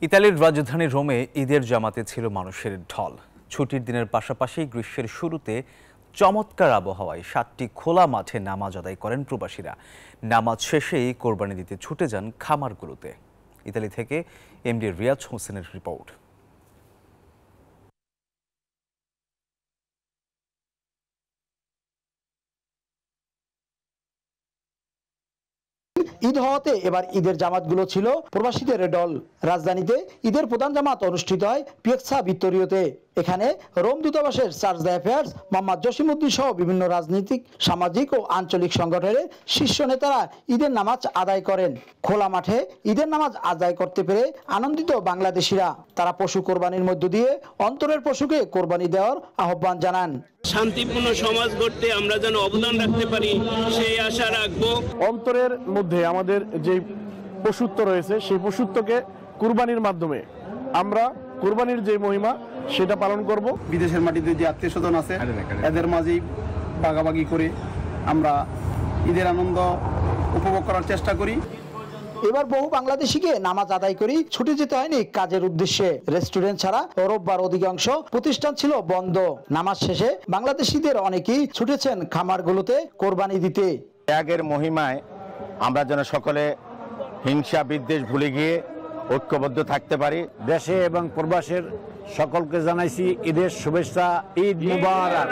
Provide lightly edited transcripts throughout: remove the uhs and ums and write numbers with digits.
ইতালির রাজধানী রোমে ঈদের জামাতে ছিল মানুষের ঢল। ছুটির দিনের পাশাপাশি গ্রীষ্মের শুরুতে চমৎকার আবহাওয়ায় 7টি খোলা মাঠে নামাজ আদায় করেন প্রবাসীরা। নামাজ শেষেই কোরবানি দিতে ছুটে যান খামারগুলোতে। ইতালি থেকে এমডি রিয়াজ হোসেনের রিপোর্ট। ঈদ হওয়াতে এবার ঈদের জামাতগুলো ছিল প্রবাসীদের দল। রাজধানীতে ঈদের প্রধান জামাত অনুষ্ঠিত হয় পিয়াৎজা ভিত্তোরিওতে। এখানে রোম দূতাবাসের চার্জ d'affaires মোহাম্মদ জসিমউদ্দিন সহ বিভিন্ন রাজনৈতিক, সামাজিক ও আঞ্চলিক সংগঠনের শীর্ষ নেতারা ঈদের নামাজ আদায় করেন। খোলা মাঠে ঈদের নামাজ আদায় করতে পেরে আনন্দিত বাংলাদেশিরা। তারা পশু কোরবানির মধ্য দিয়ে অন্তরের পশুকে কোরবানি দেওয়ার আহ্বান জানান। শান্তিপূর্ণ সমাজ গড়তে আমরা যেন অবদান রাখতে পারি সেই আশা রাখবো। অন্তরের মধ্যে আমাদের যে পশুত্ব রয়েছে সেই পশুত্বকে কুরবানির মাধ্যমে আমরা কুরবানির যে মহিমা সেটা পালন করব। বিদেশের মাটিতে যে আত্মীয় স্বজন আছে এদের মাঝেই ভাগাভাগি করে আমরা ঈদের আনন্দ উপভোগ করার চেষ্টা করি। এবার বহু বাংলাদেশিকে নামাজ আদায় করি ছুটে যেতে হয়নি কাজের উদ্দেশ্যে। রেস্টুরেন্ট ছাড়া রোববার অধিকাংশ প্রতিষ্ঠান ছিল বন্ধ। নামাজ শেষে বাংলাদেশিদের অনেকেই ছুটেছেন খামারগুলোতে কোরবানি দিতে। ত্যাগের মহিমায় আমরা যেন সকলে হিংসা বিদ্বেষ ভুলে গিয়ে ঐক্যবদ্ধ থাকতে পারি। দেশে এবং প্রবাসের সকলকে জানাইছি ঈদের শুভেচ্ছা, ঈদ মুবারক।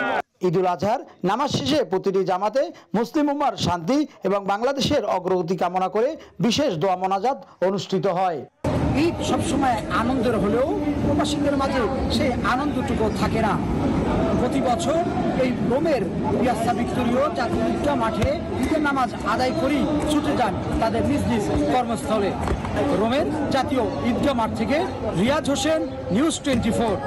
ঈদুল আজহার নামাজ শেষে প্রতিটি জামাতে মুসলিম উম্মার শান্তি এবং বাংলাদেশের অগ্রগতি কামনা করে বিশেষ দোয়া মোনাজাত অনুষ্ঠিত হয়। ঈদ সবসময় আনন্দের হলেও প্রবাসীদের মাঝে সেই আনন্দটুকু থাকে না। প্রতি বছর এই রোমের পিয়াৎজা ভিত্তোরিও জাতীয় ঈদগাহ মাঠে ঈদের নামাজ আদায় করি ছুটে যান তাদের নিজ নিজ কর্মস্থলে। রোমের জাতীয় ঈদগাহ মাঠ থেকে রিয়াজ হোসেন, নিউজ 24।